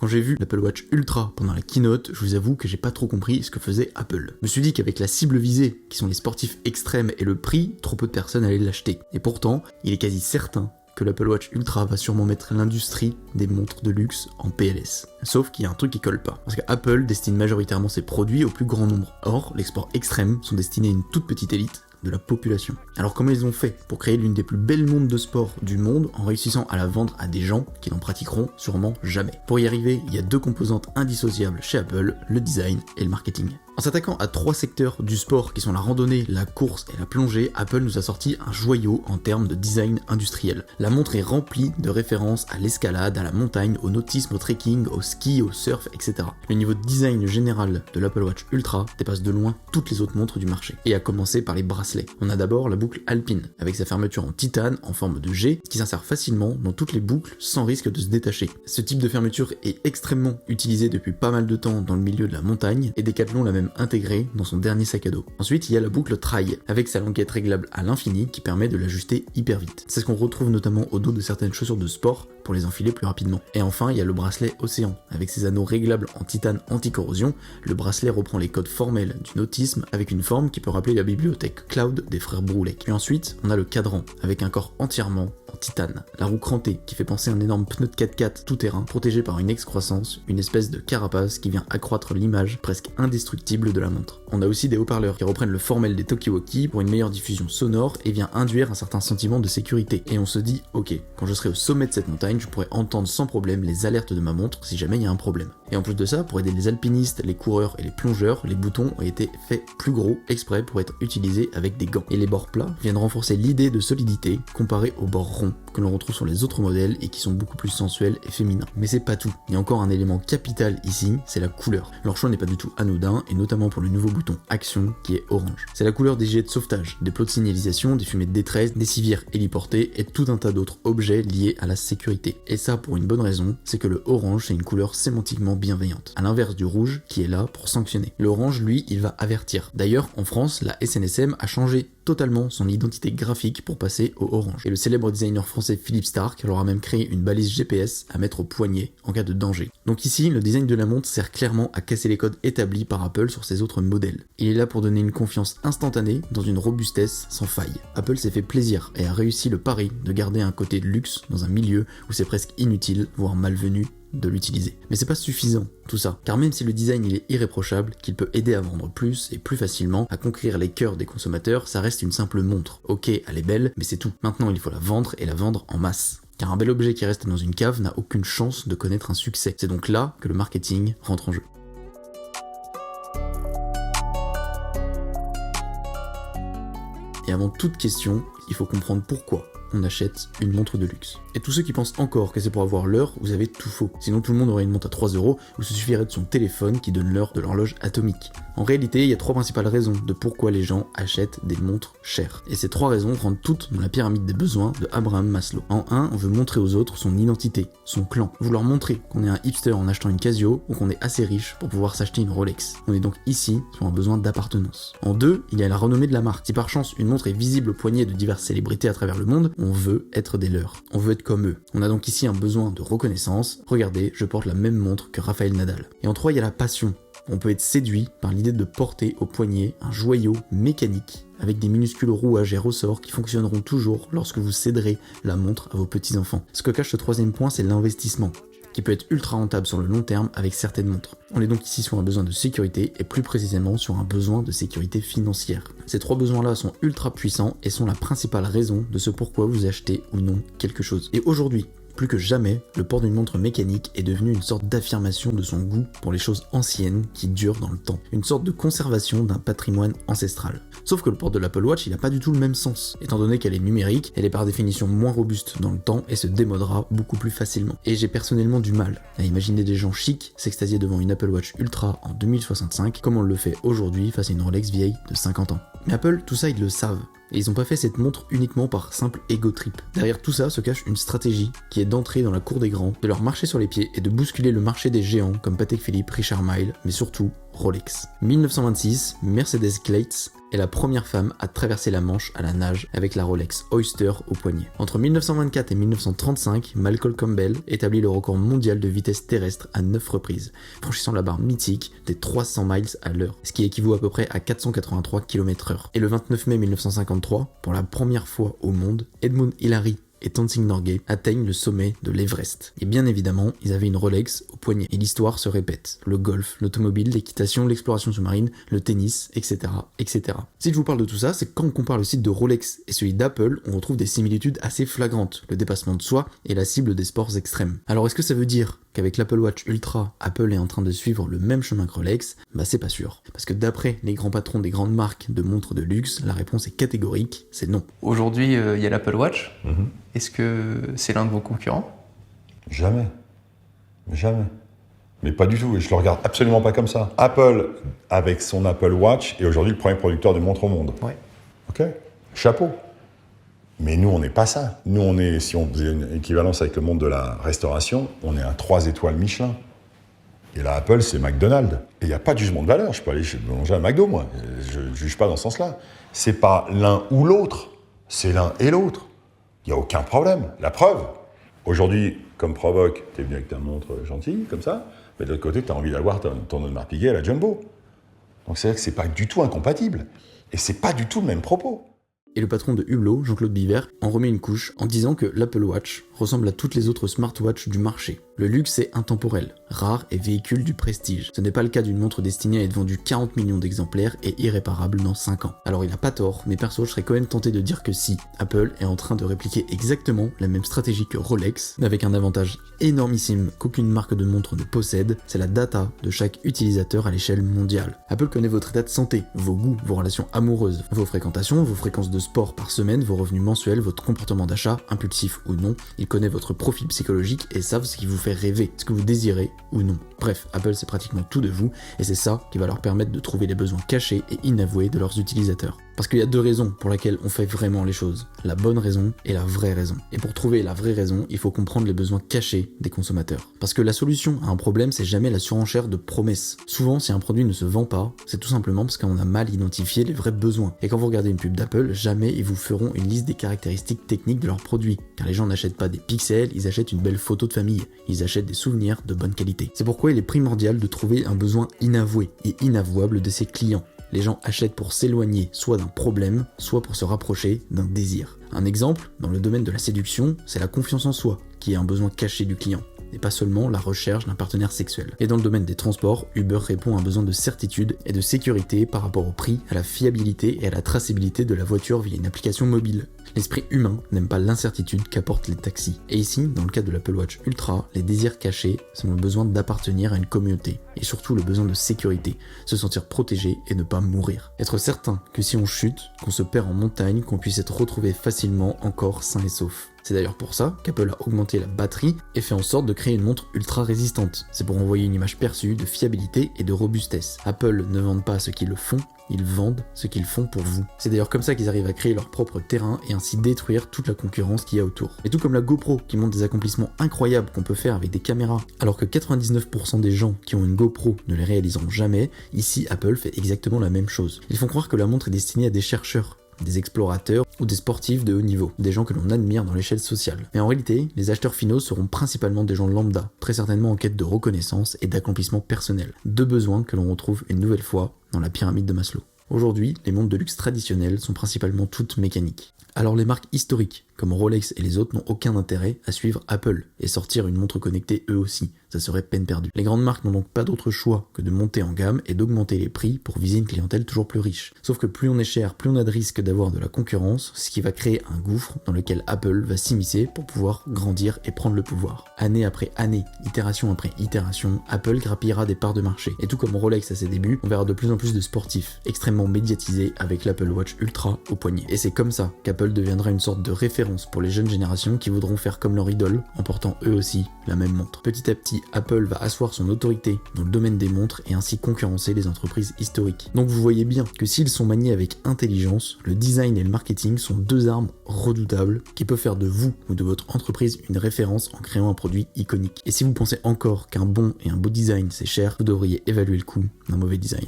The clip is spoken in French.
Quand j'ai vu l'Apple Watch Ultra pendant la keynote, je vous avoue que j'ai pas trop compris ce que faisait Apple. Je me suis dit qu'avec la cible visée, qui sont les sportifs extrêmes, et le prix, trop peu de personnes allaient l'acheter. Et pourtant, il est quasi certain que l'Apple Watch Ultra va sûrement mettre l'industrie des montres de luxe en PLS. Sauf qu'il y a un truc qui colle pas. Parce qu'Apple destine majoritairement ses produits au plus grand nombre. Or, les sports extrêmes sont destinés à une toute petite élite de la population. Alors comment ils ont fait pour créer l'une des plus belles montres de sport du monde en réussissant à la vendre à des gens qui n'en pratiqueront sûrement jamais? Pour y arriver, il y a deux composantes indissociables chez Apple, le design et le marketing. En s'attaquant à trois secteurs du sport qui sont la randonnée, la course et la plongée, Apple nous a sorti un joyau en termes de design industriel. La montre est remplie de références à l'escalade, à la montagne, au nautisme, au trekking, au ski, au surf, etc. Le niveau de design général de l'Apple Watch Ultra dépasse de loin toutes les autres montres du marché. Et à commencer par les bracelets. On a d'abord la boucle Alpine, avec sa fermeture en titane en forme de G, qui s'insère facilement dans toutes les boucles sans risque de se détacher. Ce type de fermeture est extrêmement utilisé depuis pas mal de temps dans le milieu de la montagne, et Decathlon l'a même intégré dans son dernier sac à dos. Ensuite, il y a la boucle Trail, avec sa languette réglable à l'infini qui permet de l'ajuster hyper vite. C'est ce qu'on retrouve notamment au dos de certaines chaussures de sport pour les enfiler plus rapidement. Et enfin, il y a le bracelet Océan, avec ses anneaux réglables en titane anti-corrosion. Le bracelet reprend les codes formels du nautisme avec une forme qui peut rappeler la bibliothèque Cloud des frères Broulek. Puis ensuite, on a le cadran, avec un corps entièrement en titane. La roue crantée, qui fait penser à un énorme pneu de 4x4 tout-terrain, protégé par une excroissance, une espèce de carapace qui vient accroître l'image presque indestructible de la montre. On a aussi des haut-parleurs qui reprennent le formel des Tokiwoki pour une meilleure diffusion sonore et vient induire un certain sentiment de sécurité. Et on se dit, ok, quand je serai au sommet de cette montagne, je pourrai entendre sans problème les alertes de ma montre si jamais il y a un problème. Et en plus de ça, pour aider les alpinistes, les coureurs et les plongeurs, les boutons ont été faits plus gros exprès pour être utilisés avec des gants. Et les bords plats viennent renforcer l'idée de solidité comparée aux bords ronds que l'on retrouve sur les autres modèles et qui sont beaucoup plus sensuels et féminins. Mais c'est pas tout. Il y a encore un élément capital ici, c'est la couleur. Leur choix n'est pas du tout anodin, et notamment pour le nouveau bouton Action qui est orange. C'est la couleur des gilets de sauvetage, des plots de signalisation, des fumées de détresse, des civières héliportées et tout un tas d'autres objets liés à la sécurité. Et ça pour une bonne raison, c'est que le orange c'est une couleur sémantiquement bienveillante, à l'inverse du rouge qui est là pour sanctionner. L'orange lui, il va avertir. D'ailleurs, en France, la SNSM a changé totalement son identité graphique pour passer au orange. Et le célèbre designer français Philippe Starck leur a même créé une balise GPS à mettre au poignet en cas de danger. Donc ici, le design de la montre sert clairement à casser les codes établis par Apple sur ses autres modèles. Il est là pour donner une confiance instantanée dans une robustesse sans faille. Apple s'est fait plaisir et a réussi le pari de garder un côté de luxe dans un milieu où c'est presque inutile, voire malvenu, de l'utiliser. Mais c'est pas suffisant tout ça, car même si le design il est irréprochable, qu'il peut aider à vendre plus et plus facilement, à conquérir les cœurs des consommateurs, ça reste une simple montre. Ok, elle est belle, mais c'est tout. Maintenant il faut la vendre et la vendre en masse. Car un bel objet qui reste dans une cave n'a aucune chance de connaître un succès. C'est donc là que le marketing rentre en jeu. Et avant toute question, il faut comprendre pourquoi on achète une montre de luxe. Et tous ceux qui pensent encore que c'est pour avoir l'heure, vous avez tout faux. Sinon tout le monde aurait une montre à 3 € ou se suffirait de son téléphone qui donne l'heure de l'horloge atomique. En réalité, il y a trois principales raisons de pourquoi les gens achètent des montres chères. Et ces trois raisons rentrent toutes dans la pyramide des besoins de Abraham Maslow. En 1, on veut montrer aux autres son identité, son clan. Vouloir montrer qu'on est un hipster en achetant une Casio ou qu'on est assez riche pour pouvoir s'acheter une Rolex. On est donc ici sur un besoin d'appartenance. En 2, il y a la renommée de la marque. Si par chance une montre est visible au poignet de diverses célébrités à travers le monde, on veut être des leurs. On veut être comme eux. On a donc ici un besoin de reconnaissance. Regardez, je porte la même montre que Raphaël Nadal. Et en 3, il y a la passion. On peut être séduit par l'idée de porter au poignet un joyau mécanique avec des minuscules rouages et ressorts qui fonctionneront toujours lorsque vous céderez la montre à vos petits-enfants. Ce que cache ce troisième point, c'est l'investissement, qui peut être ultra rentable sur le long terme avec certaines montres. On est donc ici sur un besoin de sécurité et plus précisément sur un besoin de sécurité financière. Ces trois besoins-là sont ultra puissants et sont la principale raison de ce pourquoi vous achetez ou non quelque chose. Et aujourd'hui, plus que jamais, le port d'une montre mécanique est devenu une sorte d'affirmation de son goût pour les choses anciennes qui durent dans le temps. Une sorte de conservation d'un patrimoine ancestral. Sauf que le port de l'Apple Watch, il n'a pas du tout le même sens. Étant donné qu'elle est numérique, elle est par définition moins robuste dans le temps et se démodera beaucoup plus facilement. Et j'ai personnellement du mal à imaginer des gens chics s'extasier devant une Apple Watch Ultra en 2065 comme on le fait aujourd'hui face à une Rolex vieille de 50 ans. Mais Apple, tout ça ils le savent. Et ils ont pas fait cette montre uniquement par simple ego trip. Derrière tout ça se cache une stratégie qui est d'entrer dans la cour des grands, de leur marcher sur les pieds et de bousculer le marché des géants comme Patek Philippe, Richard Mille, mais surtout Rolex. 1926, Mercedes Clates est la première femme à traverser la Manche à la nage avec la Rolex Oyster au poignet. Entre 1924 et 1935, Malcolm Campbell établit le record mondial de vitesse terrestre à 9 reprises, franchissant la barre mythique des 300 miles à l'heure, ce qui équivaut à peu près à 483 km/h. Et le 29 mai 1953, pour la première fois au monde, Edmund Hillary et Tenzing Norgay atteignent le sommet de l'Everest. Et bien évidemment, ils avaient une Rolex au poignet. Et l'histoire se répète. Le golf, l'automobile, l'équitation, l'exploration sous-marine, le tennis, etc., etc. Si je vous parle de tout ça, c'est que quand on compare le site de Rolex et celui d'Apple, on retrouve des similitudes assez flagrantes. Le dépassement de soi et la cible des sports extrêmes. Alors est-ce que ça veut dire qu'avec l'Apple Watch Ultra, Apple est en train de suivre le même chemin que Rolex? Bah c'est pas sûr. Parce que d'après les grands patrons des grandes marques de montres de luxe, la réponse est catégorique, c'est non. Aujourd'hui, il y a l'Apple Watch. Est-ce que c'est l'un de vos concurrents? Jamais. Jamais. Mais pas du tout, et je le regarde absolument pas comme ça. Apple, avec son Apple Watch, est aujourd'hui le premier producteur de montres au monde. Ouais. Ok? Chapeau. Mais nous, on n'est pas ça. Nous, on est, si on faisait une équivalence avec le monde de la restauration, on est un 3 étoiles Michelin. Et là, Apple, c'est McDonald's. Et il n'y a pas de jugement de valeur. Je peux aller manger à McDo, moi. Je ne juge pas dans ce sens-là. C'est pas l'un ou l'autre. C'est l'un et l'autre. Il n'y a aucun problème. La preuve. Aujourd'hui, comme provoque, tu es venu avec ta montre gentille, comme ça. Mais de l'autre côté, tu as envie d'avoir ton Audemars Piguet à la Jumbo. Donc c'est vrai que c'est pas du tout incompatible. Et c'est pas du tout le même propos. Et le patron de Hublot, Jean-Claude Biver, en remet une couche en disant que l'Apple Watch ressemble à toutes les autres smartwatches du marché. Le luxe est intemporel, rare et véhicule du prestige. Ce n'est pas le cas d'une montre destinée à être vendue 40 millions d'exemplaires et irréparable dans 5 ans. Alors il a pas tort, mais perso je serais quand même tenté de dire que si, Apple est en train de répliquer exactement la même stratégie que Rolex, mais avec un avantage énormissime qu'aucune marque de montre ne possède, c'est la data de chaque utilisateur à l'échelle mondiale. Apple connaît votre état de santé, vos goûts, vos relations amoureuses, vos fréquentations, vos fréquences de sport par semaine, vos revenus mensuels, votre comportement d'achat, impulsif ou non. Il connaît votre profil psychologique et savent ce qui vous fait rêver, ce que vous désirez ou non. Bref, Apple sait pratiquement tout de vous et c'est ça qui va leur permettre de trouver les besoins cachés et inavoués de leurs utilisateurs. Parce qu'il y a deux raisons pour lesquelles on fait vraiment les choses. La bonne raison et la vraie raison. Et pour trouver la vraie raison, il faut comprendre les besoins cachés des consommateurs. Parce que la solution à un problème, c'est jamais la surenchère de promesses. Souvent, si un produit ne se vend pas, c'est tout simplement parce qu'on a mal identifié les vrais besoins. Et quand vous regardez une pub d'Apple, jamais ils vous feront une liste des caractéristiques techniques de leurs produits. Car les gens n'achètent pas des pixels, ils achètent une belle photo de famille. Ils achètent des souvenirs de bonne qualité. C'est pourquoi il est primordial de trouver un besoin inavoué et inavouable de ses clients. Les gens achètent pour s'éloigner soit d'un problème, soit pour se rapprocher d'un désir. Un exemple, dans le domaine de la séduction, c'est la confiance en soi, qui est un besoin caché du client, et pas seulement la recherche d'un partenaire sexuel. Et dans le domaine des transports, Uber répond à un besoin de certitude et de sécurité par rapport au prix, à la fiabilité et à la traçabilité de la voiture via une application mobile. L'esprit humain n'aime pas l'incertitude qu'apportent les taxis. Et ici, dans le cas de l'Apple Watch Ultra, les désirs cachés sont le besoin d'appartenir à une communauté, et surtout le besoin de sécurité, se sentir protégé et ne pas mourir. Être certain que si on chute, qu'on se perd en montagne, qu'on puisse être retrouvé facilement encore sain et sauf. C'est d'ailleurs pour ça qu'Apple a augmenté la batterie et fait en sorte de créer une montre ultra résistante. C'est pour envoyer une image perçue de fiabilité et de robustesse. Apple ne vend pas ceux qui le font, ils vendent ce qu'ils font pour vous. C'est d'ailleurs comme ça qu'ils arrivent à créer leur propre terrain et ainsi détruire toute la concurrence qu'il y a autour. Et tout comme la GoPro qui montre des accomplissements incroyables qu'on peut faire avec des caméras, alors que 99% des gens qui ont une GoPro ne les réaliseront jamais, ici Apple fait exactement la même chose. Ils font croire que la montre est destinée à des chercheurs, des explorateurs ou des sportifs de haut niveau, des gens que l'on admire dans l'échelle sociale. Mais en réalité, les acheteurs finaux seront principalement des gens lambda, très certainement en quête de reconnaissance et d'accomplissement personnel. Deux besoins que l'on retrouve une nouvelle fois dans la pyramide de Maslow. Aujourd'hui, les montres de luxe traditionnelles sont principalement toutes mécaniques. Alors les marques historiques, comme Rolex et les autres, n'ont aucun intérêt à suivre Apple et sortir une montre connectée eux aussi, ça serait peine perdue. Les grandes marques n'ont donc pas d'autre choix que de monter en gamme et d'augmenter les prix pour viser une clientèle toujours plus riche. Sauf que plus on est cher, plus on a de risques d'avoir de la concurrence, ce qui va créer un gouffre dans lequel Apple va s'immiscer pour pouvoir grandir et prendre le pouvoir. Année après année, itération après itération, Apple grappillera des parts de marché. Et tout comme Rolex à ses débuts, on verra de plus en plus de sportifs extrêmement médiatisés avec l'Apple Watch Ultra au poignet. Et c'est comme ça qu'Apple deviendra une sorte de référence pour les jeunes générations qui voudront faire comme leur idole en portant eux aussi la même montre. Petit à petit, Apple va asseoir son autorité dans le domaine des montres et ainsi concurrencer les entreprises historiques. Donc vous voyez bien que s'ils sont maniés avec intelligence, le design et le marketing sont deux armes redoutables qui peuvent faire de vous ou de votre entreprise une référence en créant un produit iconique. Et si vous pensez encore qu'un bon et un beau design c'est cher, vous devriez évaluer le coût d'un mauvais design.